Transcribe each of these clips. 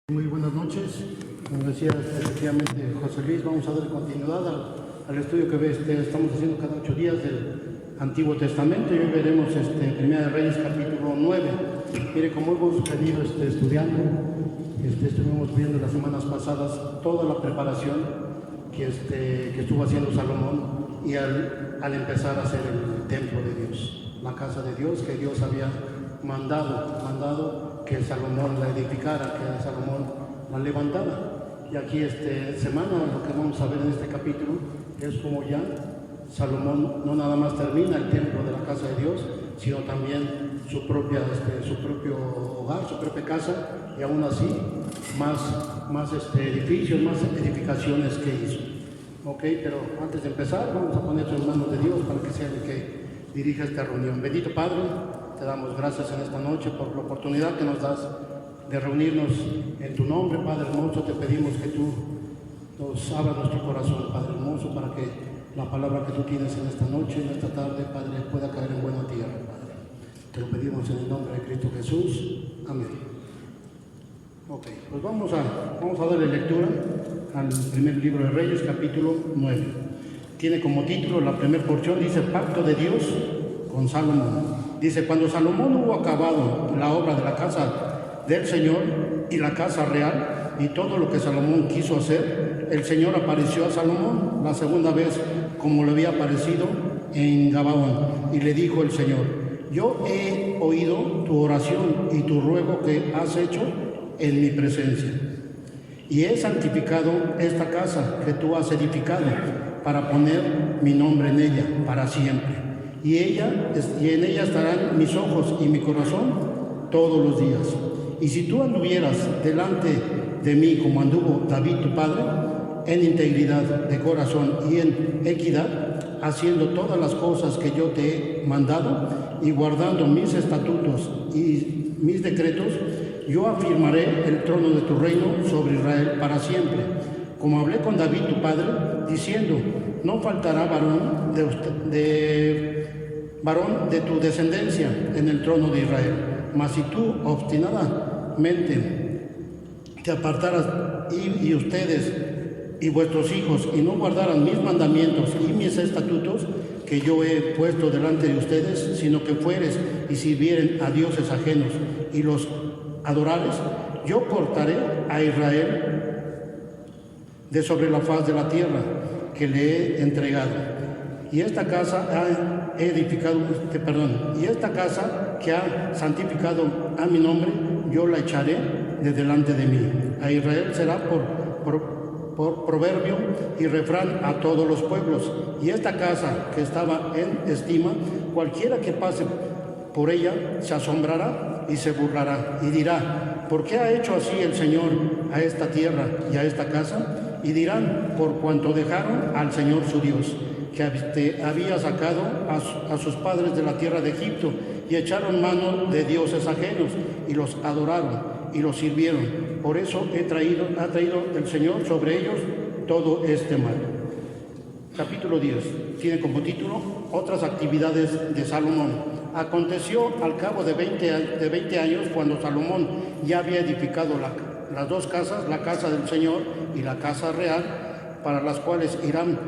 Muy buenas noches. Como decía efectivamente José Luis, vamos a dar continuidad al estudio que estamos haciendo cada 8 días del Antiguo Testamento y hoy veremos Primera de Reyes capítulo 9. Mire, como hemos venido estudiando, estuvimos viendo las semanas pasadas toda la preparación que estuvo haciendo Salomón y al empezar a hacer el templo de Dios, la casa de Dios que Dios había mandado que Salomón la edificara, que Salomón la levantara. Y aquí semana lo que vamos a ver en este capítulo es como ya Salomón no nada más termina el templo de la casa de Dios, sino también su propio hogar, su propia casa, y aún así más edificios, más edificaciones que hizo. Ok, pero antes de empezar vamos a poner en manos de Dios para que sea el que dirija esta reunión. Bendito Padre, te damos gracias en esta noche por la oportunidad que nos das de reunirnos en tu nombre, Padre hermoso. Te pedimos que tú nos abras nuestro corazón, Padre hermoso, para que la palabra que tú tienes en esta noche, en esta tarde, Padre, pueda caer en buena tierra, Padre. Te lo pedimos en el nombre de Cristo Jesús. Amén. Ok, pues vamos a darle lectura al primer libro de Reyes, capítulo 9. Tiene como título, la primera porción, dice Pacto de Dios con Salomón. Dice, cuando Salomón hubo acabado la obra de la casa del Señor y la casa real y todo lo que Salomón quiso hacer, el Señor apareció a Salomón la segunda vez como le había aparecido en Gabaón. Y le dijo el Señor, yo he oído tu oración y tu ruego que has hecho en mi presencia. Y he santificado esta casa que tú has edificado para poner mi nombre en ella para siempre. Y en ella estarán mis ojos y mi corazón todos los días. Y si tú anduvieras delante de mí como anduvo David tu padre, en integridad de corazón y en equidad, haciendo todas las cosas que yo te he mandado y guardando mis estatutos y mis decretos, yo afirmaré el trono de tu reino sobre Israel para siempre. Como hablé con David tu padre, diciendo, no faltará varón de tu descendencia en el trono de Israel. Mas si tú obstinadamente te apartaras y ustedes y vuestros hijos y no guardaran mis mandamientos y mis estatutos que yo he puesto delante de ustedes, sino que fueres y sirvieren a dioses ajenos y los adorares, yo cortaré a Israel de sobre la faz de la tierra que le he entregado. Y esta casa que ha santificado a mi nombre, yo la echaré de delante de mí. A Israel será por proverbio y refrán a todos los pueblos. Y esta casa que estaba en estima, cualquiera que pase por ella se asombrará y se burlará y dirá, ¿por qué ha hecho así el Señor a esta tierra y a esta casa? Y dirán, por cuanto dejaron al Señor su Dios, que había sacado a sus padres de la tierra de Egipto, y echaron mano de dioses ajenos, y los adoraron, y los sirvieron. Por eso ha traído el Señor sobre ellos todo este mal. Capítulo 10, tiene como título, otras actividades de Salomón. Aconteció al cabo de 20 años, cuando Salomón ya había edificado las dos casas, la casa del Señor y la casa real, para las cuales Hiram,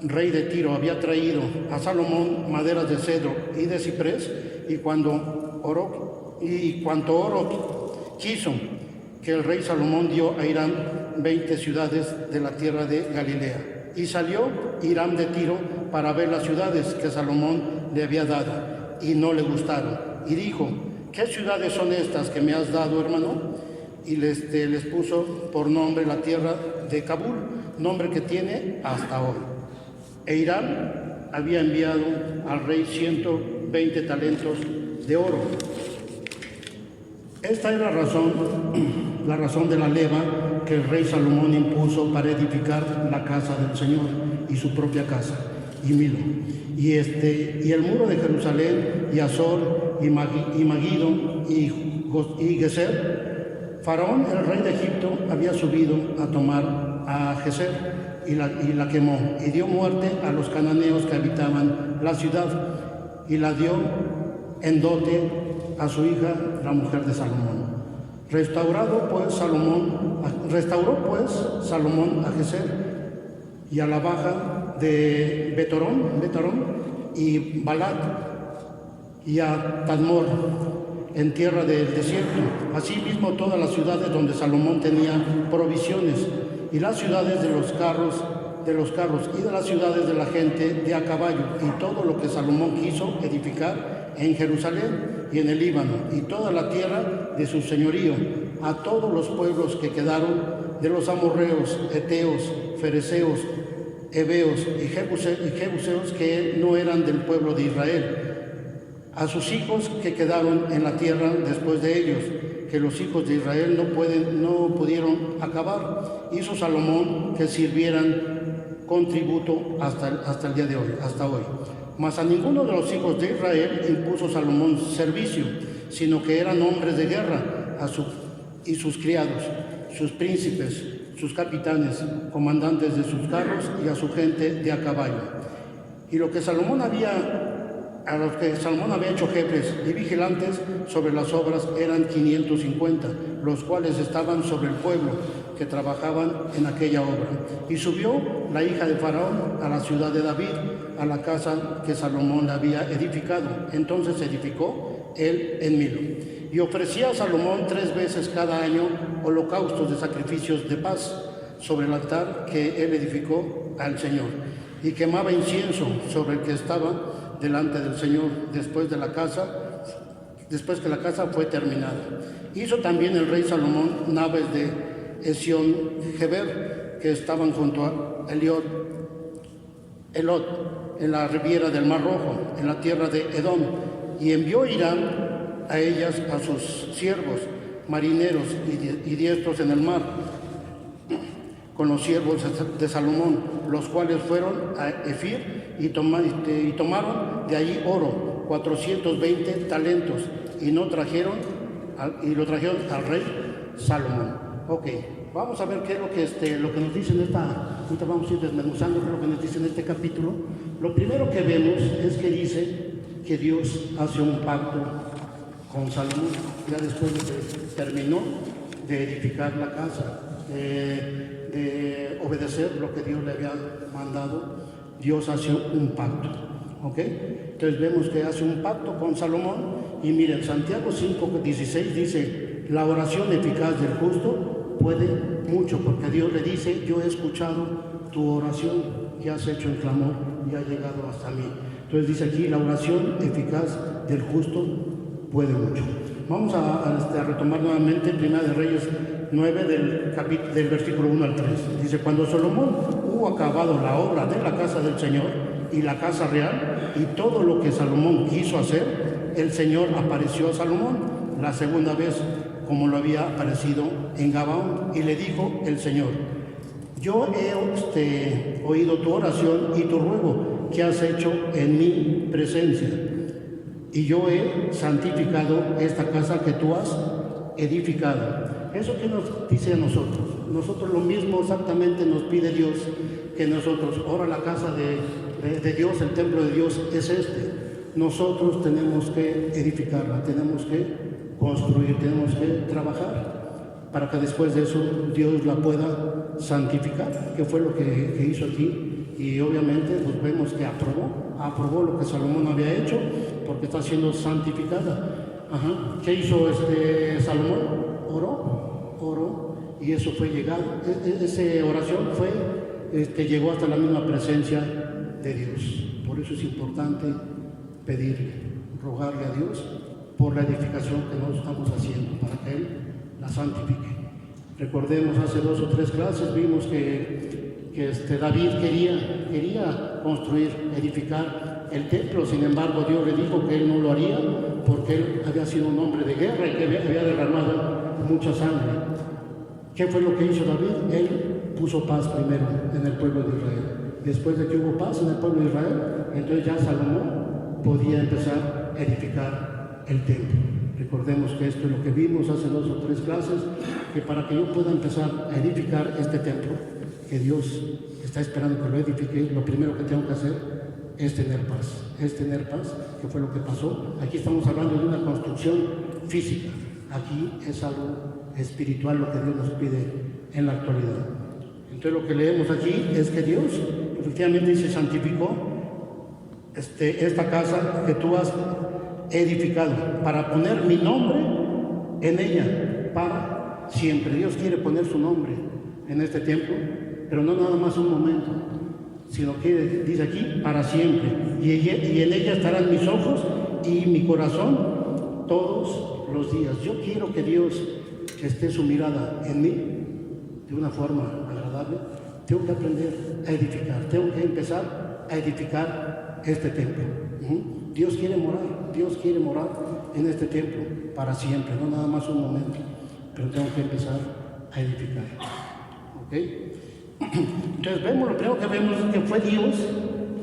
rey de Tiro, había traído a Salomón maderas de cedro y de ciprés, y cuanto oro quiso, que el rey Salomón dio a Hiram 20 ciudades de la tierra de Galilea. Y salió Hiram de Tiro para ver las ciudades que Salomón le había dado, y no le gustaron. Y dijo, ¿qué ciudades son estas que me has dado, hermano? Y les puso por nombre la tierra de Kabul, nombre que tiene hasta hoy. E Hiram había enviado al rey 120 talentos de oro. Esta es la razón de la leva que el rey Salomón impuso para edificar la casa del Señor y su propia casa, y Milo, y el muro de Jerusalén, y Azor, y Magiddo, y Geser. Faraón, el rey de Egipto, había subido a tomar a Geser y la quemó, y dio muerte a los cananeos que habitaban la ciudad, y la dio en dote a su hija, la mujer de Salomón. Restauró pues Salomón a Gezer y a la baja de Betorón y Balat y a Tadmor en tierra del desierto, asimismo todas las ciudades donde Salomón tenía provisiones, y las ciudades de los carros y de las ciudades de la gente de a caballo, y todo lo que Salomón quiso edificar en Jerusalén y en el Líbano, y toda la tierra de su señorío, a todos los pueblos que quedaron de los amorreos, eteos, fereceos, heveos y jebuseos que no eran del pueblo de Israel, a sus hijos que quedaron en la tierra después de ellos, que los hijos de Israel no pudieron acabar. Hizo Salomón que sirvieran con tributo hasta el día de hoy, hasta hoy. Mas a ninguno de los hijos de Israel impuso Salomón servicio, sino que eran hombres de guerra y sus criados, sus príncipes, sus capitanes, comandantes de sus carros y a su gente de a caballo. Y a los que Salomón había hecho jefes y vigilantes sobre las obras eran 550, los cuales estaban sobre el pueblo que trabajaban en aquella obra. Y subió la hija de Faraón a la ciudad de David, a la casa que Salomón le había edificado. Entonces edificó él en Milo. Y ofrecía a Salomón 3 veces cada año holocaustos de sacrificios de paz sobre el altar que él edificó al Señor. Y quemaba incienso sobre el que estaba delante del Señor después que la casa fue terminada. Hizo también el rey Salomón naves de Esión-Geber que estaban junto a Elot, en la riviera del Mar Rojo, en la tierra de Edom, y envió Hiram a ellas a sus siervos, marineros y diestros en el mar, con los siervos de Salomón, los cuales fueron a Efir y tomaron de allí oro, 420 talentos, y lo trajeron al rey Salomón. Ok, vamos a ver qué es lo que nos dice ahorita vamos a ir desmenuzando qué es lo que nos dice en este capítulo. Lo primero que vemos es que dice que Dios hace un pacto con Salomón, ya después de que terminó de edificar la casa, de obedecer lo que Dios le había mandado. Dios hace un pacto, ¿ok? Entonces vemos que hace un pacto con Salomón, y miren, Santiago 5:16 dice, la oración eficaz del justo puede mucho, porque Dios le dice, yo he escuchado tu oración que has hecho en clamor y ha llegado hasta mí. Entonces dice aquí, la oración eficaz del justo puede mucho. Vamos a retomar nuevamente 1 de Reyes 9 del versículo 1 al 3. Dice, cuando Salomón hubo acabado la obra de la casa del Señor y la casa real y todo lo que Salomón quiso hacer, el Señor apareció a Salomón la segunda vez como lo había aparecido en Gabaón, y le dijo el Señor, yo he oído tu oración y tu ruego que has hecho en mi presencia, y yo he santificado esta casa que tú has edificado. ¿Eso qué nos dice a nosotros? Nosotros lo mismo exactamente nos pide Dios que nosotros. Ahora la casa de Dios, el templo de Dios es Nosotros tenemos que edificarla, tenemos que construir, tenemos que trabajar para que después de eso Dios la pueda santificar, que fue lo que hizo aquí. Y obviamente pues vemos que aprobó lo que Salomón había hecho, porque está siendo santificada. ¿Qué hizo Salomón? Oró, y eso fue llegado. Esa oración llegó hasta la misma presencia de Dios. Por eso es importante pedirle, rogarle a Dios por la edificación que nos estamos haciendo, para que Él la santifique. Recordemos, hace 2 o 3 clases vimos que David quería construir, edificar el templo. Sin embargo, Dios le dijo que él no lo haría, porque él había sido un hombre de guerra y que había derramado mucha sangre. ¿Qué fue lo que hizo David? Él puso paz primero en el pueblo de Israel. Después de que hubo paz en el pueblo de Israel, entonces ya Salomón podía empezar a edificar el templo. Recordemos que esto es lo que vimos hace 2 o 3 clases, que para que yo pueda empezar a edificar este templo, que Dios está esperando que lo edifique, lo primero que tengo que hacer es tener paz, que fue lo que pasó. Aquí estamos hablando de una construcción física, Aquí es algo espiritual lo que Dios nos pide en la actualidad. Entonces lo que leemos aquí es que Dios efectivamente se santificó esta casa que tú has edificado para poner mi nombre en ella para siempre. Dios quiere poner su nombre en este templo, pero no nada más un momento, sino que dice aquí para siempre. Y en ella estarán mis ojos y mi corazón todos los días. Yo quiero que Dios esté su mirada en mí de una forma agradable. Tengo que aprender a edificar, tengo que empezar a edificar este templo. Dios quiere morar en este templo para siempre, no nada más un momento, pero tengo que empezar a edificar. ¿Ok? Entonces lo primero que vemos es que fue Dios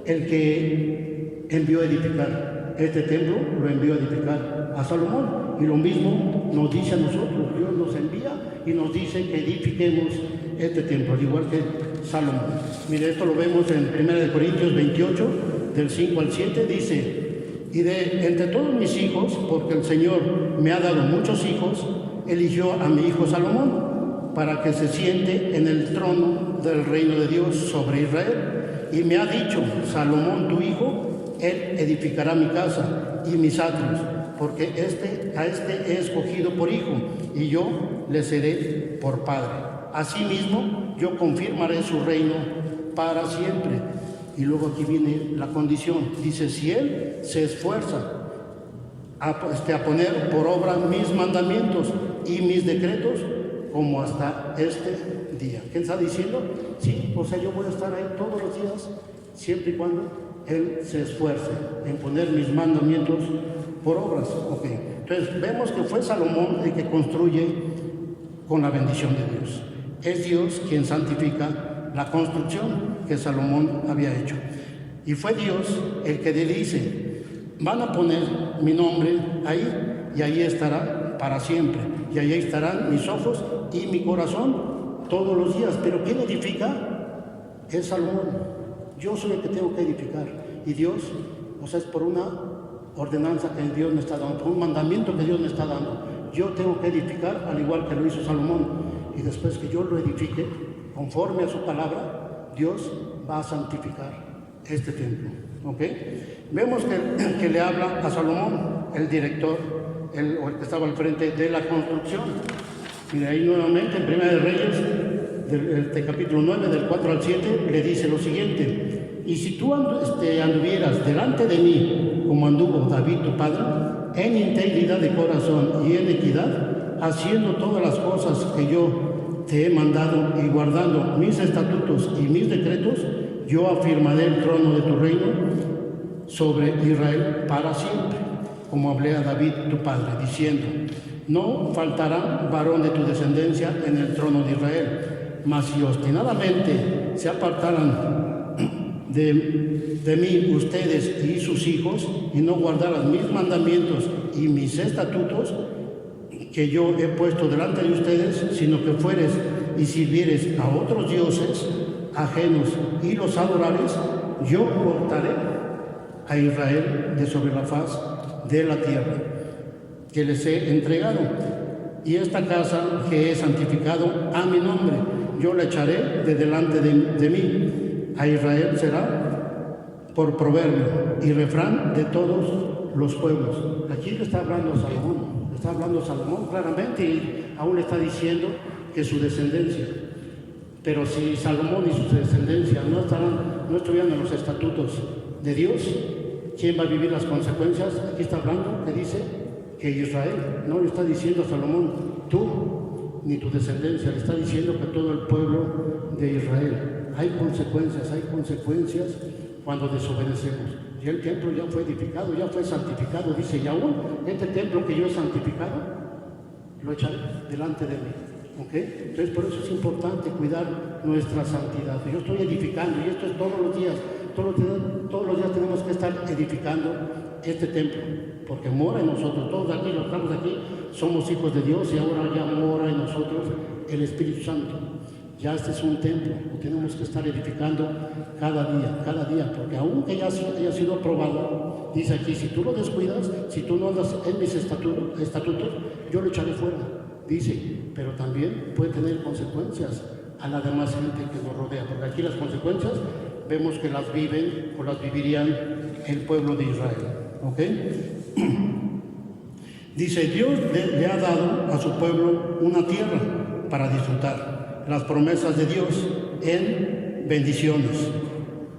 el que envió a edificar este templo, lo envió a edificar a Salomón. Y lo mismo nos dice a nosotros, Dios nos envía y nos dice que edifiquemos este templo, al igual que Salomón. Mire, esto lo vemos en 1 Corintios 28, del 5 al 7, dice: y de entre todos mis hijos, porque el Señor me ha dado muchos hijos, eligió a mi hijo Salomón para que se siente en el trono del reino de Dios sobre Israel. Y me ha dicho: Salomón tu hijo, él edificará mi casa y mis atrios, porque a este he escogido por hijo, y yo le seré por padre. Asimismo, yo confirmaré su reino para siempre. Y luego aquí viene la condición. Dice: si él se esfuerza a poner por obra mis mandamientos y mis decretos, como hasta este día. ¿Qué está diciendo? Sí, o sea, yo voy a estar ahí todos los días, siempre y cuando él se esfuerce en poner mis mandamientos por obras. Okay. Entonces vemos que fue Salomón el que construye con la bendición de Dios. Es Dios quien santifica la construcción que Salomón había hecho. Y fue Dios el que le dice: van a poner mi nombre ahí, y ahí estará para siempre, y ahí estarán mis ojos y mi corazón todos los días. Pero ¿quién edifica? Es Salomón. Yo soy el que tengo que edificar. Y Dios, o sea, es por una ordenanza que Dios me está dando, por un mandamiento que Dios me está dando. Yo tengo que edificar al igual que lo hizo Salomón. Y después que yo lo edifique, conforme a su palabra, Dios va a santificar este templo. ¿Ok? Vemos que le habla a Salomón, el director, o el que estaba al frente de la construcción. Y de ahí nuevamente, en Primera de Reyes, capítulo 9, del 4 al 7, le dice lo siguiente: y si tú anduvieras delante de mí como anduvo David tu padre, en integridad de corazón y en equidad, haciendo todas las cosas que yo te he mandado y guardando mis estatutos y mis decretos, yo afirmaré el trono de tu reino sobre Israel para siempre, como hablé a David tu padre, diciendo: no faltará varón de tu descendencia en el trono de Israel. Mas si obstinadamente se apartaran de mí ustedes y sus hijos, y no guardaran mis mandamientos y mis estatutos que yo he puesto delante de ustedes, sino que fueres y sirvieres a otros dioses ajenos y los adorares, yo cortaré a Israel de sobre la faz de la tierra que les he entregado, y esta casa que he santificado a mi nombre, yo la echaré de delante de mí. A Israel será por proverbio y refrán de todos los pueblos. Aquí le está hablando Salomón, está hablando Salomón claramente, y aún le está diciendo que su descendencia. Pero si Salomón y su descendencia no estuvieran en los estatutos de Dios, ¿quién va a vivir las consecuencias? Aquí está hablando, que dice que Israel, no le está diciendo a Salomón tú ni tu descendencia, le está diciendo que todo el pueblo de Israel. Hay consecuencias cuando desobedecemos. Y el templo ya fue edificado, ya fue santificado, dice: y aún este templo que yo he santificado, lo echaré delante de mí. ¿Okay? Entonces por eso es importante cuidar nuestra santidad. Yo estoy edificando, y esto es todos los días tenemos que estar edificando este templo, porque mora en nosotros. Todos aquí, los que estamos aquí, somos hijos de Dios, y ahora ya mora en nosotros el Espíritu Santo. Ya este es un templo, lo tenemos que estar edificando cada día, porque aunque ya haya sido aprobado, dice aquí, si tú lo descuidas, si tú no andas en mis estatutos, yo lo echaré fuera. Dice, pero también puede tener consecuencias a la demás gente que nos rodea, porque aquí las consecuencias vemos que las viven o las vivirían el pueblo de Israel. ¿Ok? Dice, Dios le ha dado a su pueblo una tierra para disfrutar las promesas de Dios en bendiciones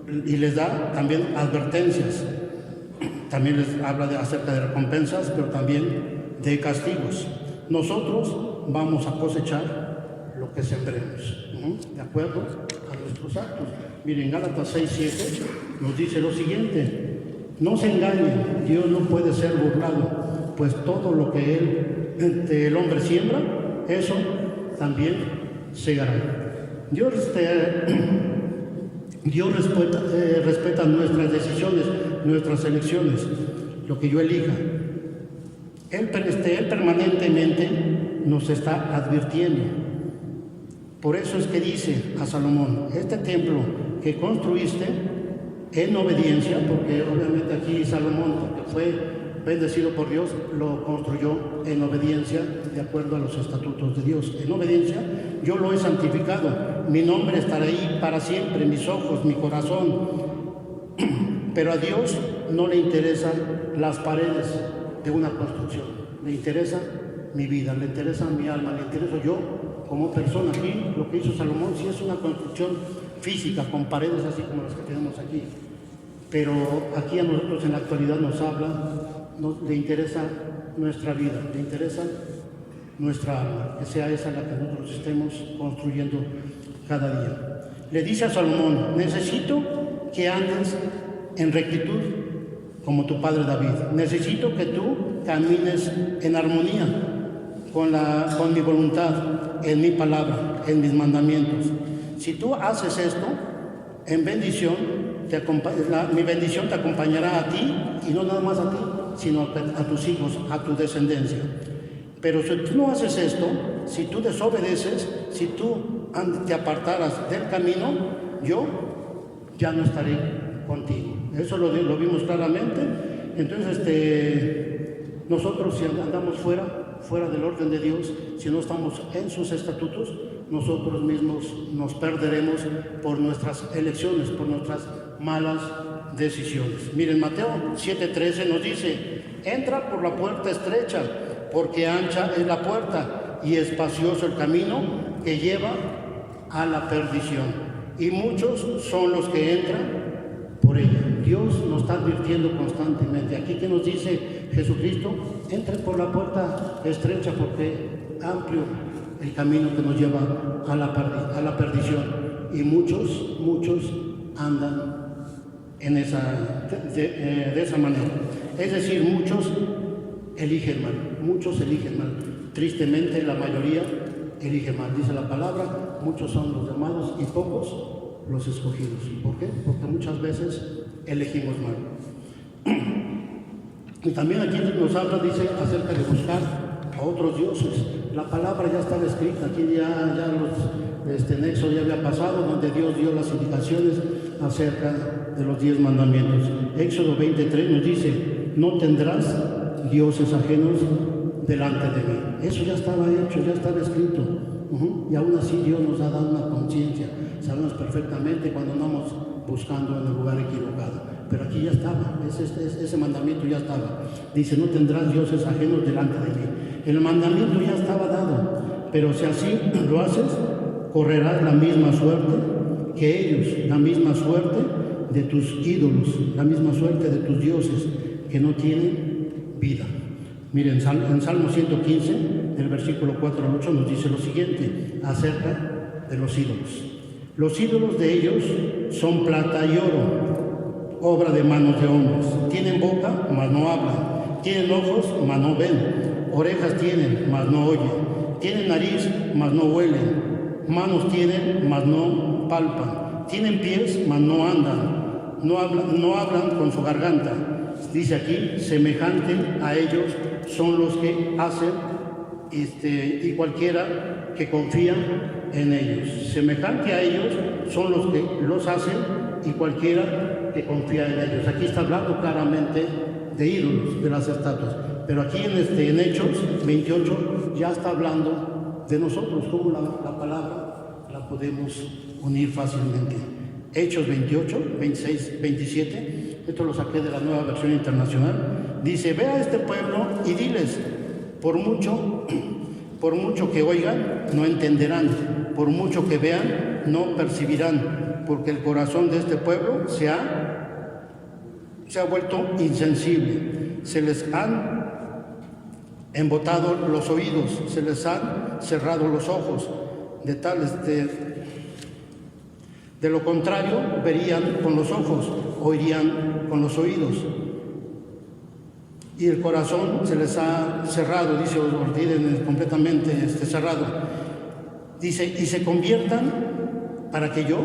y les da también advertencias. También les habla acerca de recompensas, pero también de castigos. Nosotros vamos a cosechar lo que sembremos, de acuerdo a nuestros actos. Miren, Gálatas 6:7 nos dice lo siguiente: no se engañen, Dios no puede ser burlado, pues todo lo que el hombre siembra, eso también segará. Dios respeta nuestras decisiones, nuestras elecciones, lo que yo elija. Él permanentemente nos está advirtiendo. Por eso es que dice a Salomón, este templo que construiste en obediencia, porque obviamente aquí Salomón, porque fue bendecido por Dios, lo construyó en obediencia de acuerdo a los estatutos de Dios. En obediencia, yo lo he santificado, mi nombre estará ahí para siempre, mis ojos, mi corazón. Pero a Dios no le interesan las paredes de una construcción, le interesa mi vida, le interesa mi alma, le intereso yo como persona. Aquí lo que hizo Salomón sí es una construcción física con paredes así como las que tenemos aquí, pero aquí a nosotros en la actualidad nos habla, le interesa nuestra vida, le interesa nuestra alma, que sea esa la que nosotros estemos construyendo cada día. Le dice a Salomón, necesito que andes en rectitud como tu padre David. Necesito que tú camines en armonía con mi voluntad, en mi palabra, en mis mandamientos. Si tú haces esto, en bendición, mi bendición te acompañará a ti, y no nada más a ti, sino a tus hijos, a tu descendencia. Pero si tú no haces esto, si tú desobedeces, si tú te apartaras del camino, yo ya no estaré contigo. Eso lo vimos claramente. Entonces, nosotros si andamos fuera del orden de Dios, si no estamos en sus estatutos, nosotros mismos nos perderemos por nuestras elecciones, por nuestras malas decisiones. Miren, Mateo 7:13 nos dice, entra por la puerta estrecha, porque ancha es la puerta y espacioso el camino que lleva a la perdición, y muchos son los que entran por ella. Dios nos está advirtiendo constantemente. Aquí que nos dice Jesucristo, entren por la puerta estrecha, porque amplio el camino que nos lleva a la perdición, y muchos andan en de esa manera. Es decir, muchos eligen mal. Tristemente la mayoría elige mal. Dice la palabra, muchos son los llamados y pocos los escogidos. ¿Por qué? Porque muchas veces elegimos mal. Y también aquí nos habla, dice, acerca de buscar a otros dioses. La palabra ya estaba escrita, aquí ya en Éxodo ya había pasado, donde Dios dio las indicaciones acerca de los 10 mandamientos. Éxodo 20:3 nos dice, no tendrás dioses ajenos delante de mí. Eso ya estaba hecho, ya estaba escrito. Y aún así Dios nos ha dado una conciencia. Sabemos perfectamente cuando andamos buscando en el lugar equivocado. Pero aquí ya estaba, ese mandamiento ya estaba. Dice, no tendrás dioses ajenos delante de mí. El mandamiento ya estaba dado, pero si así lo haces, correrás la misma suerte que ellos, la misma suerte de tus ídolos, la misma suerte de tus dioses que no tienen vida. Miren, en Salmo 115, el versículo 4 al 8 nos dice lo siguiente acerca de los ídolos. Los ídolos de ellos son plata y oro, obra de manos de hombres. Tienen boca, mas no hablan. Tienen ojos, mas no ven. Orejas tienen, mas no oyen. Tienen nariz, mas no huelen. Manos tienen, mas no palpan. Tienen pies, mas no andan. No hablan con su garganta. Dice aquí, semejante a ellos son los que hacen, y cualquiera que confían en ellos. Semejante a ellos son los que los hacen y cualquiera que confía en ellos. Aquí está hablando claramente de ídolos, de las estatuas. Pero aquí en Hechos 28 ya está hablando de nosotros, como la palabra la podemos unir fácilmente. Hechos 28, 26, 27, esto lo saqué de la Nueva Versión Internacional, dice: ve a este pueblo y diles, por mucho que oigan, no entenderán, por mucho que vean, no percibirán, porque el corazón de este pueblo se ha vuelto insensible, se les han embotado los oídos, se les han cerrado los ojos, de lo contrario verían con los ojos, oirían con los oídos, y el corazón se les ha cerrado, dice, os tienen completamente cerrado, dice, y se conviertan para que yo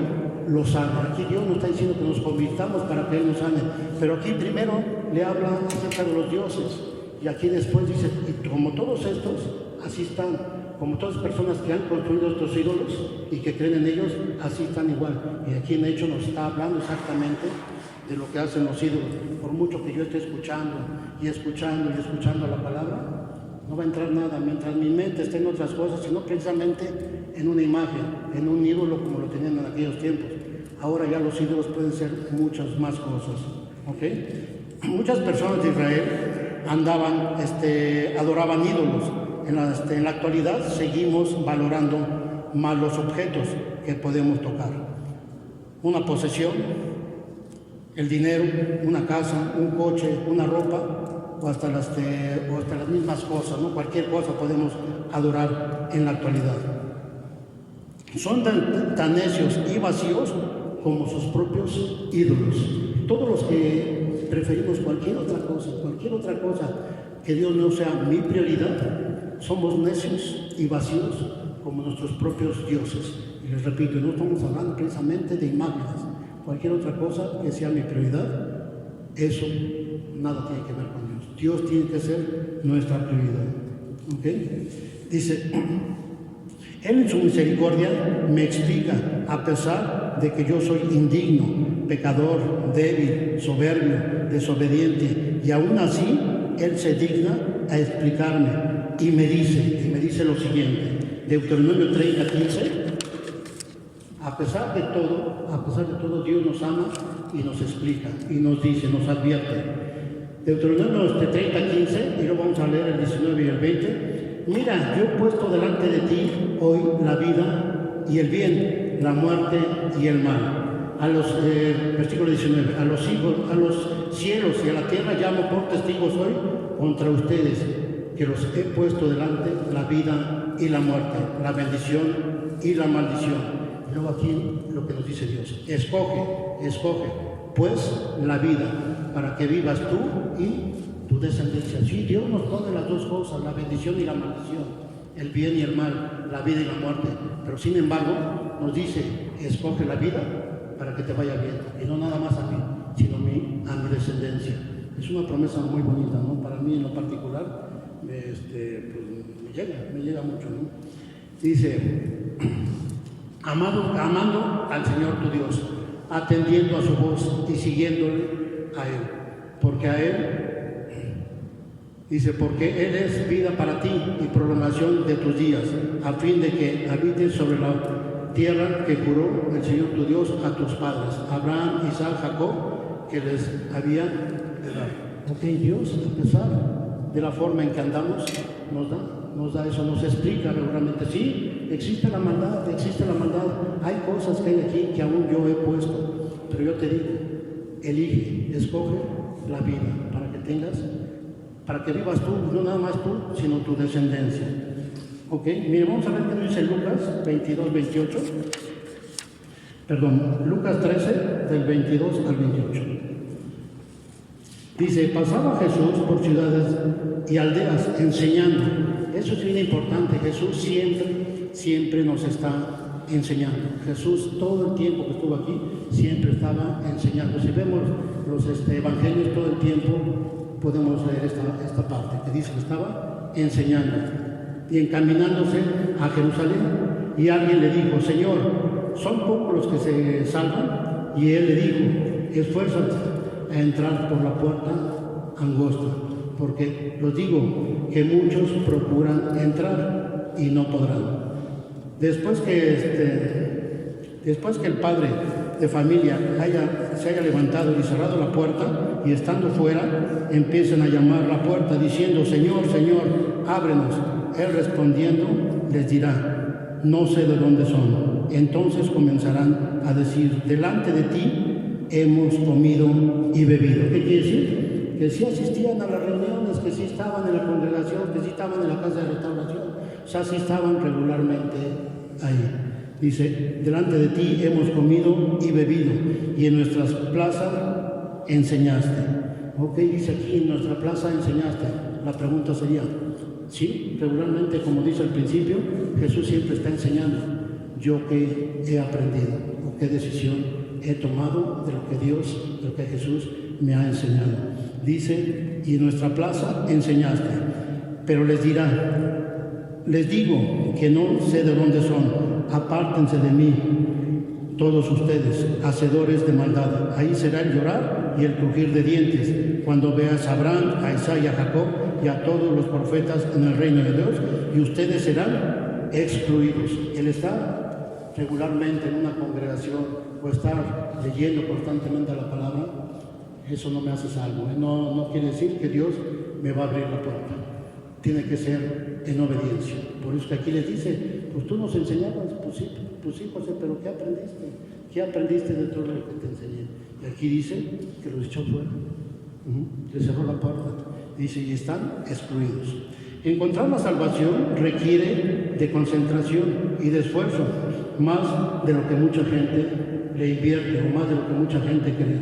los sane. Aquí Dios nos está diciendo que nos convirtamos para que Él nos sane, pero aquí primero le habla acerca de los dioses, y aquí después dice, y como todos estos, así están, como todas las personas que han construido estos ídolos y que creen en ellos, así están igual. Y aquí en hecho nos está hablando exactamente de lo que hacen los ídolos. Por mucho que yo esté escuchando la palabra, no va a entrar nada mientras mi mente esté en otras cosas, sino precisamente en una imagen, en un ídolo como lo tenían en aquellos tiempos. Ahora ya los ídolos pueden ser muchas más cosas, ¿ok? Muchas personas de Israel adoraban ídolos. En la actualidad seguimos valorando más los objetos que podemos tocar. Una posesión, el dinero, una casa, un coche, una ropa, o hasta las mismas cosas, ¿no? Cualquier cosa podemos adorar en la actualidad. Son tan necios y vacíos como sus propios ídolos. Todos los que preferimos cualquier otra cosa que Dios no sea mi prioridad, somos necios y vacíos como nuestros propios dioses. Y les repito, no estamos hablando precisamente de imágenes. Cualquier otra cosa que sea mi prioridad, eso nada tiene que ver con Dios. Dios tiene que ser nuestra prioridad. ¿Okay? Dice, Él en su misericordia me explica, a pesar de que yo soy indigno, pecador, débil, soberbio, desobediente, y aún así Él se digna a explicarme y me dice lo siguiente, Deuteronomio 30:15, a pesar de todo, Dios nos ama y nos explica, y nos dice, nos advierte. Deuteronomio 30:15, y luego vamos a leer el 19 y el 20. Mira, yo he puesto delante de ti hoy la vida y el bien, la muerte y el mal. Versículo 19, a los cielos y a la tierra llamo por testigos hoy contra ustedes, que los he puesto delante la vida y la muerte, la bendición y la maldición. Y luego aquí lo que nos dice Dios, escoge pues la vida para que vivas tú y tu descendencia. Sí, Dios nos pone las dos cosas, la bendición y la maldición, el bien y el mal, la vida y la muerte, pero sin embargo nos dice, escoge la vida para que te vaya bien, y no nada más a mí, sino a mi descendencia. Es una promesa muy bonita, ¿no? Para mí en lo particular, pues, me llega mucho, ¿no? Dice, amando al Señor tu Dios, atendiendo a su voz y siguiéndole a Él, porque Él es vida para ti y prolongación de tus días, a fin de que habites sobre la tierra que juró el Señor tu Dios a tus padres, Abraham, Isaac, Jacob, que les había de dar. Ok, Dios, a pesar de la forma en que andamos, nos da eso, nos explica regularmente. Sí, existe la maldad, hay cosas que hay aquí que aún yo he puesto, pero yo te digo, elige, escoge la vida para que vivas tú, no nada más tú, sino tu descendencia. Ok, mire, vamos a ver qué dice Lucas 22, 28. Lucas 13, del 22 al 28. Dice, pasaba Jesús por ciudades y aldeas enseñando. Eso es bien importante. Jesús siempre nos está enseñando. Jesús, todo el tiempo que estuvo aquí, siempre estaba enseñando. Si vemos los evangelios todo el tiempo, podemos leer esta parte que dice que estaba enseñando. y encaminándose a Jerusalén. Y alguien le dijo: Señor, ¿son pocos los que se salvan? Y él le dijo: esfuérzate a entrar por la puerta angosta, porque os digo que muchos procuran entrar y no podrán. Después que el padre de familia se haya levantado y cerrado la puerta, y estando fuera, empiezan a llamar a la puerta diciendo: Señor, Señor, ábrenos. Él respondiendo les dirá: no sé de dónde son. Entonces comenzarán a decir: delante de ti hemos comido y bebido. ¿Qué quiere decir? Que sí asistían a las reuniones, que sí estaban en la congregación, que sí estaban en la casa de restauración, o sea, sí estaban regularmente ahí. Dice: delante de ti hemos comido y bebido, y en nuestras plazas enseñaste. Ok, dice aquí: en nuestra plaza enseñaste. La pregunta sería: sí, regularmente, como dice al principio, Jesús siempre está enseñando. ¿Yo qué he aprendido? ¿O qué decisión he tomado de lo que Dios, de lo que Jesús me ha enseñado? Dice: y en nuestra plaza enseñaste. Pero les dirá: les digo que no sé de dónde son. Apártense de mí, todos ustedes, hacedores de maldad. Ahí será el llorar y el crujir de dientes, cuando veas a Abraham, a Isaac y a Jacob y a todos los profetas en el reino de Dios, y ustedes serán excluidos. El estar regularmente en una congregación o estar leyendo constantemente la palabra, eso no me hace salvo. No quiere decir que Dios me va a abrir la puerta. Tiene que ser en obediencia. Por eso que aquí les dice: pues tú nos enseñabas. Pues sí, José, pero ¿qué aprendiste? ¿Qué aprendiste de todo lo que te enseñé? Y aquí dice que los echó fuera. Le cerró la puerta. Dice: y están excluidos. Encontrar la salvación requiere de concentración y de esfuerzo, más de lo que mucha gente le invierte, o más de lo que mucha gente cree.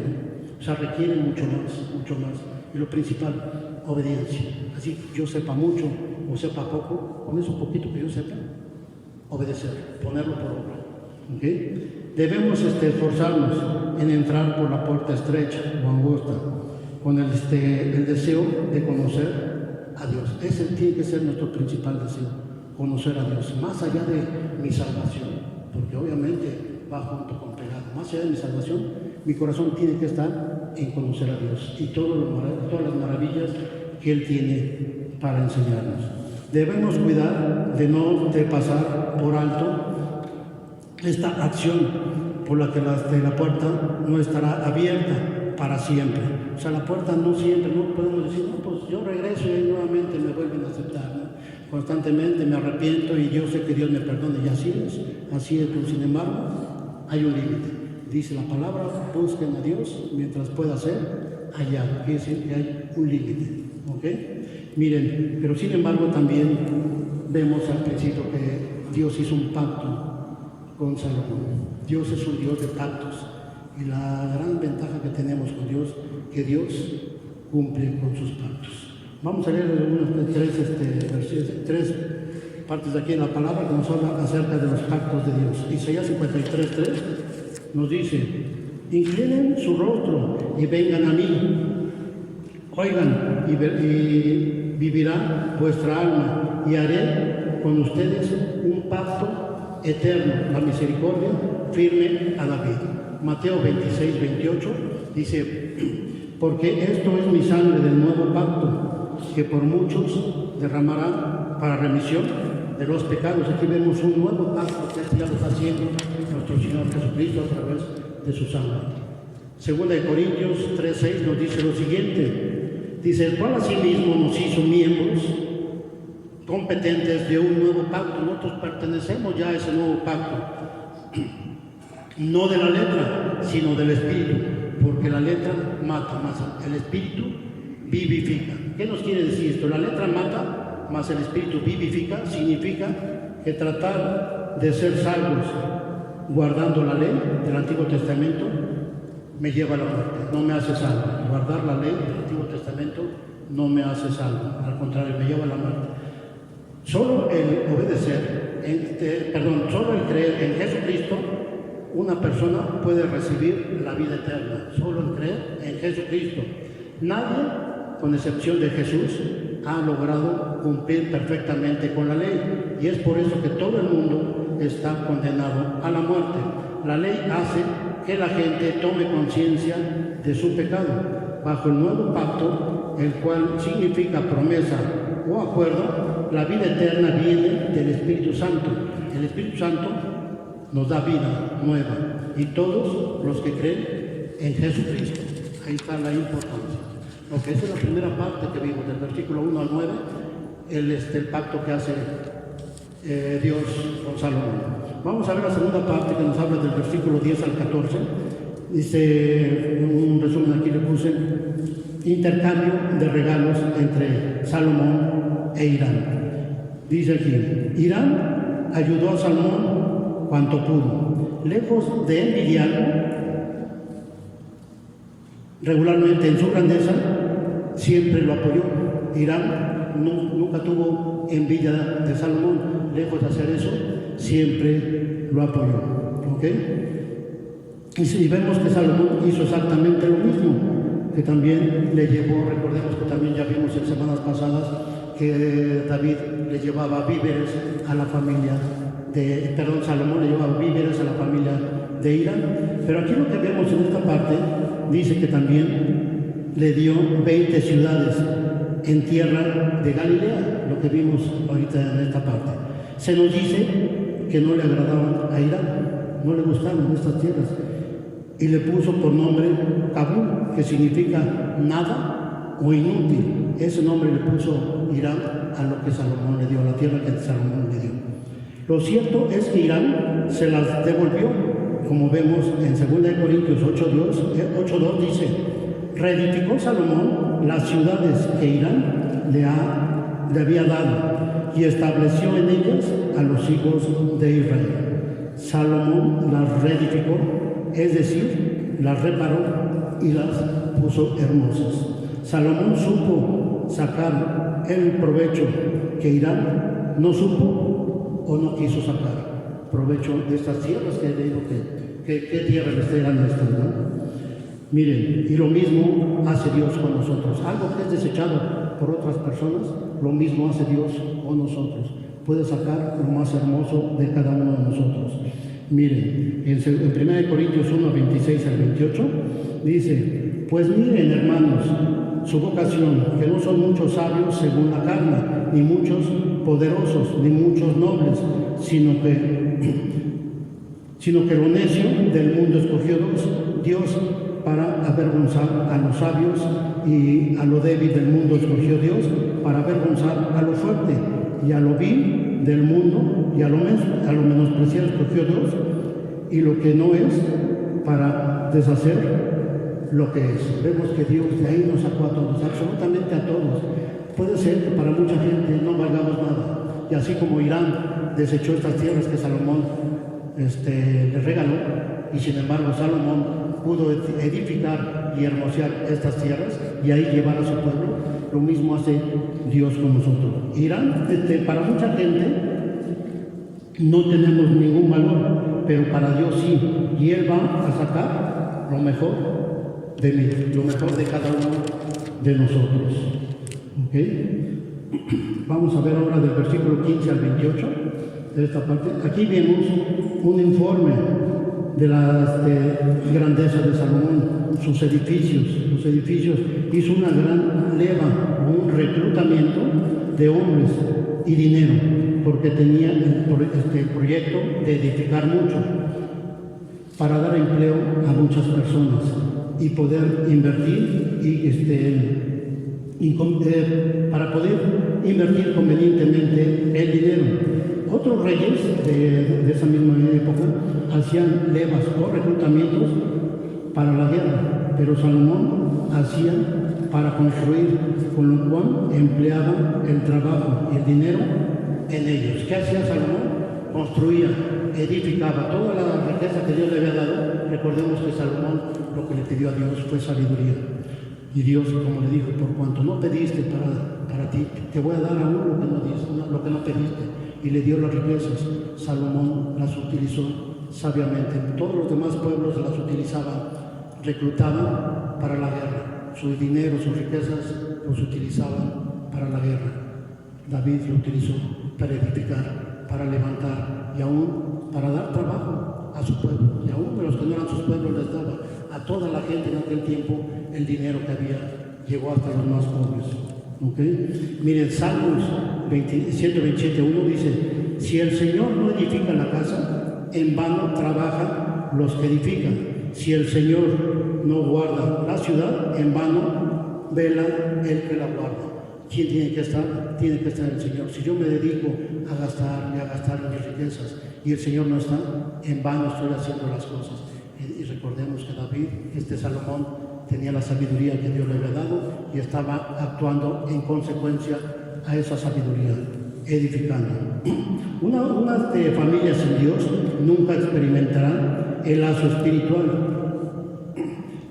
O sea, requiere mucho más. Y lo principal, obediencia. Así yo sepa mucho o sepa poco, con eso poquito que yo sepa, obedecer, ponerlo por obra. ¿Okay? Debemos esforzarnos en entrar por la puerta estrecha o angosta, con el deseo de conocer a Dios. Ese tiene que ser nuestro principal deseo, conocer a Dios, más allá de mi salvación, porque obviamente va junto con pegado. Más allá de mi salvación, mi corazón tiene que estar en conocer a Dios y todas las maravillas que Él tiene para enseñarnos. Debemos cuidar de no pasar por alto esta acción por la que la puerta no estará abierta para siempre. O sea, la puerta no siempre, no podemos decir: no, pues yo regreso y nuevamente me vuelven a aceptar, ¿no? Constantemente me arrepiento y yo sé que Dios me perdone, y así es, pero sin embargo hay un límite. Dice la palabra: busquen a Dios mientras pueda ser hallado. Quiere decir que hay un límite. ¿Ok? Miren, pero sin embargo también vemos al principio que Dios hizo un pacto con Salomón. Dios es un Dios de pactos, y la gran ventaja que tenemos con Dios, que Dios cumple con sus pactos. Vamos a leer tres partes de aquí en la palabra que nos habla acerca de los pactos de Dios. Isaías 53:3 nos dice: inclinen su rostro y vengan a mí. Oigan y vivirá vuestra alma, y haré con ustedes un pacto eterno, la misericordia firme a David. Mateo 26:28 dice: porque esto es mi sangre del nuevo pacto, que por muchos derramará para remisión de los pecados. Aquí vemos un nuevo pacto que ya lo está haciendo nuestro Señor Jesucristo a través de su sangre. Segunda de Corintios 3:6 nos dice lo siguiente. Dice: el cual asimismo nos hizo miembros competentes de un nuevo pacto. Nosotros pertenecemos ya a ese nuevo pacto, no de la letra, sino del Espíritu, porque la letra mata, más el Espíritu vivifica. ¿Qué nos quiere decir esto? La letra mata, más el Espíritu vivifica. Significa que tratar de ser salvos guardando la ley del Antiguo Testamento me lleva a la muerte, no me hace salvo. Guardar la ley del Antiguo Testamento no me hace salvo, al contrario, me lleva a la muerte. Solo el obedecer, solo el creer en Jesucristo, una persona puede recibir la vida eterna. Solo el creer en Jesucristo. Nadie, con excepción de Jesús, ha logrado cumplir perfectamente con la ley. Y es por eso que todo el mundo está condenado a la muerte. La ley hace que la gente tome conciencia de su pecado. Bajo el nuevo pacto, el cual significa promesa o acuerdo, la vida eterna viene del Espíritu Santo. El Espíritu Santo nos da vida nueva, y todos los que creen en Jesucristo. Ahí está la importancia. Ok, esa es la primera parte que vimos, del versículo 1 al 9, el pacto que hace Dios con Salomón. Vamos a ver la segunda parte, que nos habla del versículo 10 al 14. Dice, un resumen aquí le puse, intercambio de regalos entre Salomón e Hiram. Dice aquí, Hiram ayudó a Salomón cuanto pudo. Lejos de envidiarlo, regularmente en su grandeza, siempre lo apoyó. Hiram nunca tuvo envidia de Salomón. Lejos de hacer eso, siempre lo apoyó. ¿Ok? Y vemos que Salomón hizo exactamente lo mismo, que también le llevó, recordemos que también ya vimos en semanas pasadas que David le llevaba víveres a la familia Salomón le llevaba víveres a la familia de Hiram. Pero aquí lo que vemos en esta parte dice que también le dio 20 ciudades en tierra de Galilea, lo que vimos ahorita en esta parte. Se nos dice que no le agradaban a Hiram, no le gustaban estas tierras, y le puso por nombre Kabul, que significa nada o inútil. Ese nombre le puso Hiram a lo que Salomón le dio, a la tierra que Salomón le dio. Lo cierto es que Hiram se las devolvió, como vemos en 2 Corintios 8:2 dice, reedificó Salomón las ciudades que Hiram le había dado y estableció en ellas a los hijos de Israel. Salomón las reedificó, es decir, las reparó y las puso hermosas. Salomón supo sacar el provecho que Hiram no supo o no quiso sacar provecho de estas tierras que le digo que tierras eran estas, ¿no? Miren, y lo mismo hace Dios con nosotros. Algo que es desechado por otras personas, lo mismo hace Dios con nosotros. Puede sacar lo más hermoso de cada uno de nosotros. Miren, en 1 Corintios 1, 26 al 28, dice, pues miren, hermanos, su vocación, que no son muchos sabios según la carne, ni muchos poderosos, ni muchos nobles, sino que lo necio del mundo escogió Dios para avergonzar a los sabios, y a lo débil del mundo escogió Dios para avergonzar a lo fuerte, y a lo vil del mundo y a lo menospreciado escogió Dios, y lo que no es para deshacer lo que es. Vemos que Dios de ahí nos sacó a todos, absolutamente a todos. Puede ser que para mucha gente no valgamos nada, y así como Hiram desechó estas tierras que Salomón le regaló, y sin embargo Salomón pudo edificar y hermosear estas tierras y ahí llevar a su pueblo, lo mismo hace Dios con nosotros. Hiram, para mucha gente no tenemos ningún valor, pero para Dios sí, y Él va a sacar lo mejor de mí, lo mejor de cada uno de nosotros. ¿Okay? Vamos a ver ahora del versículo 15 al 28 de esta parte. Aquí vemos un informe de las grandezas de Salomón, sus edificios. Los edificios, hizo una gran leva, un reclutamiento de hombres y dinero, porque tenía el proyecto de edificar mucho, para dar empleo a muchas personas y poder invertir para poder invertir convenientemente el dinero. Otros reyes de esa misma época hacían levas o reclutamientos para la guerra, pero Salomón hacía para construir, con lo cual empleaba el trabajo y el dinero en ellos. ¿Qué hacía Salomón? Construía, edificaba toda la riqueza que Dios le había dado. Recordemos que Salomón lo que le pidió a Dios fue sabiduría. Y Dios, como le dijo, por cuanto no pediste para ti, te voy a dar aún lo que no pediste. Y le dio las riquezas. Salomón las utilizó sabiamente. Todos los demás pueblos las utilizaban, reclutaban para la guerra. Su dinero, sus riquezas los utilizaban para la guerra. David lo utilizó para edificar, para levantar y aún para dar trabajo a su pueblo. Y aún a los que no eran sus pueblos les daba a toda la gente en aquel tiempo el dinero que había, llegó hasta los más pobres. ¿Okay? Miren, Salmos 127:1 dice: si el Señor no edifica la casa, en vano trabajan los que edifican. Si el Señor no guarda la ciudad, en vano vela el que la guarda. ¿Quién tiene que estar? Tiene que estar el Señor. Si yo me dedico a gastar mis riquezas y el Señor no está, en vano estoy haciendo las cosas. Y recordemos que David, Salomón, tenía la sabiduría que Dios le había dado y estaba actuando en consecuencia a esa sabiduría, edificando. Una familia sin Dios nunca experimentará el lazo espiritual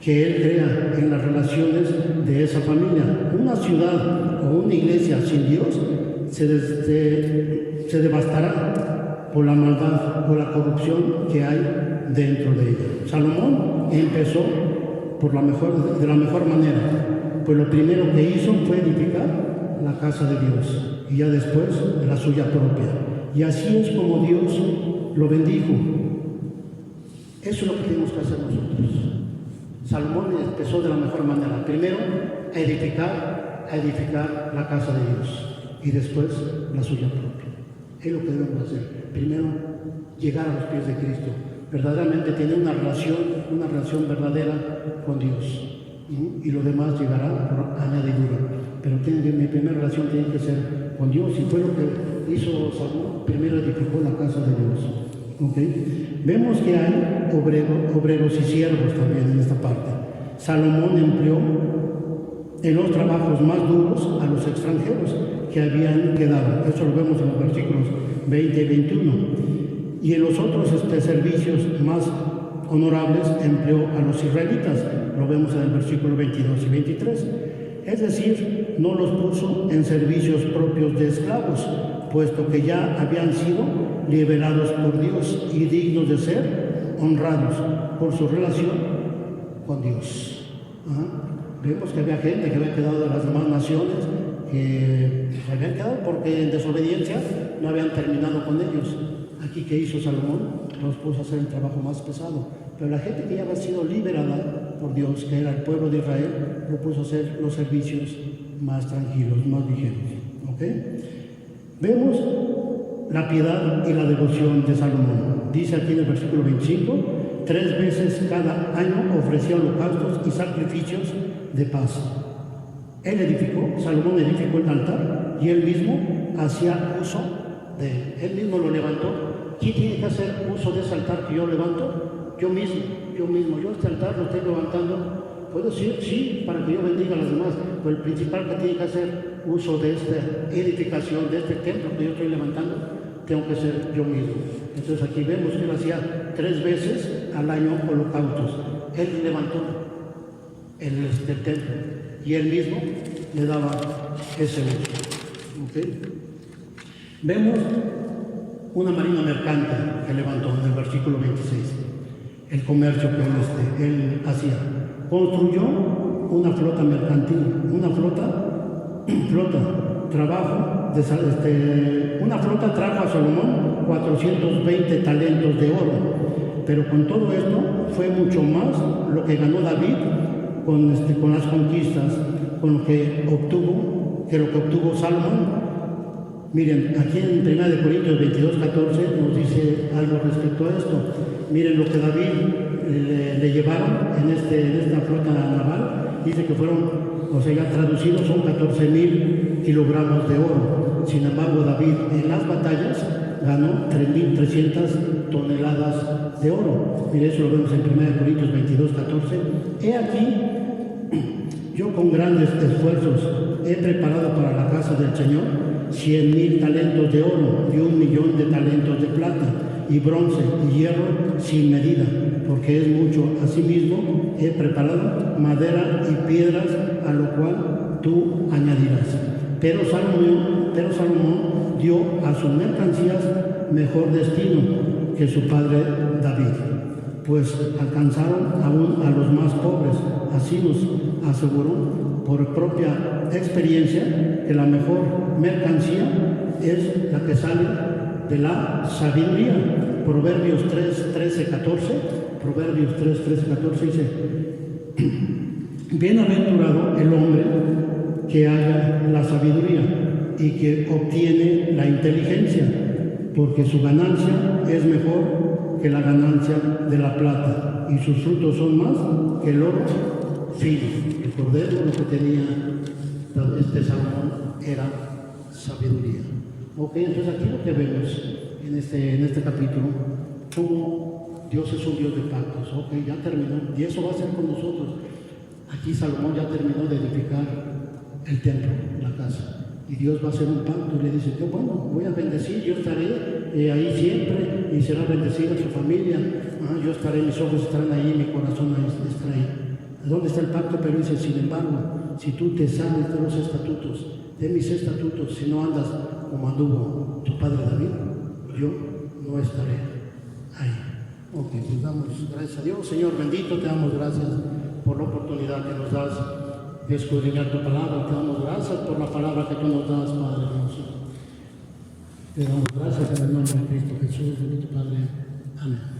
que Él crea en las relaciones de esa familia. Una ciudad o una iglesia sin Dios se devastará por la maldad, por la corrupción que hay dentro de ella. Salomón empezó de la mejor manera, pues lo primero que hizo fue edificar la casa de Dios y ya después la suya propia. Y así es como Dios lo bendijo. Eso es lo que tenemos que hacer nosotros. Salomón empezó de la mejor manera. Primero, a edificar la casa de Dios y después la suya propia. Es lo que debemos hacer. Primero, llegar a los pies de Cristo. Verdaderamente tener una relación verdadera con Dios. Y lo demás llegará por añadidura. Pero mi primera relación tiene que ser con Dios. Y fue lo que hizo Salomón. Primero edificó la casa de Dios. ¿Okay? Vemos que hay obreros y siervos también en esta parte. Salomón empleó en los trabajos más duros a los extranjeros que habían quedado. Eso lo vemos en los versículos 20 y 21. Y en los otros servicios más honorables empleó a los israelitas. Lo vemos en el versículo 22 y 23. Es decir, no los puso en servicios propios de esclavos, puesto que ya habían sido liberados por Dios y dignos de ser honrados por su relación con Dios. Vemos que había gente que había quedado de las demás naciones, que se habían quedado porque en desobediencia no habían terminado con ellos. Aquí, ¿qué hizo Salomón? Los puso a hacer el trabajo más pesado. Pero la gente que ya había sido liberada por Dios, que era el pueblo de Israel, lo puso a hacer los servicios más tranquilos, más ligeros. ¿Okay? Vemos la piedad y la devoción de Salomón. Dice aquí en el versículo 25: 3 veces cada año ofrecía holocaustos y sacrificios de paz. Salomón edificó el altar y él mismo hacía uso de él. Él mismo lo levantó. ¿Quién tiene que hacer uso de ese altar que yo levanto? Yo mismo. Yo este altar lo estoy levantando. Puedo decir, sí, para que yo bendiga a los demás, pero el principal que tiene que hacer uso de esta edificación, de este templo que yo estoy levantando, tengo que ser yo mismo. Entonces aquí vemos que él hacía 3 veces al año holocaustos. Él levantó el templo y él mismo le daba ese uso. ¿Okay? Vemos una marina mercante que levantó en el versículo 26, el comercio que él hacía. Construyó una flota mercantil, una flota trajo a Salomón 420 talentos de oro, pero con todo esto fue mucho más lo que ganó David con las conquistas, con lo que obtuvo Salomón. Miren, aquí en 1 Corintios 22:14 nos dice algo respecto a esto. Miren lo que David le llevaron en esta flota naval. Dice que ya traducidos son 14,000 kilogramos de oro. Sin embargo, David en las batallas ganó 3,300 toneladas de oro. Miren, eso lo vemos en 1 Corintios 22:14. He aquí, yo con grandes esfuerzos he preparado para la casa del Señor 100,000 talentos de oro y 1,000,000 de talentos de plata y bronce y hierro sin medida, porque es mucho. Asimismo he preparado madera y piedras, a lo cual tú añadirás. Pero Salomón dio a sus mercancías mejor destino que su padre David. pues alcanzaron aún a los más pobres. Así nos aseguró por propia experiencia que la mejor mercancía es la que sale de la sabiduría. Proverbios 3, 13, 14. Proverbios 3, 13, 14 dice: bienaventurado el hombre que halla la sabiduría y que obtiene la inteligencia, porque su ganancia es mejor que la ganancia de la plata, y sus frutos son más que el oro fino. Recordemos lo que tenía este Salomón era sabiduría. Ok, entonces aquí lo que vemos en este capítulo, cómo Dios es un Dios de pactos. Ok, ya terminó, y eso va a ser con nosotros. Aquí Salomón ya terminó de edificar el templo, la casa. Y Dios va a hacer un pacto y le dice: yo, bueno, voy a bendecir, yo estaré ahí siempre y será bendecida su familia. Yo estaré, mis ojos estarán ahí, mi corazón estará ahí. ¿Dónde está el pacto? Pero dice: sin embargo, si tú te sales de los estatutos, de mis estatutos, si no andas como anduvo tu padre David, yo no estaré ahí. Ok, pues damos gracias a Dios. Señor bendito, te damos gracias por la oportunidad que nos das de escudriñar tu palabra. Te damos gracias por la palabra que tú nos das, Padre hermoso. Te damos gracias en el nombre de Cristo Jesús, bendito Padre. Amén.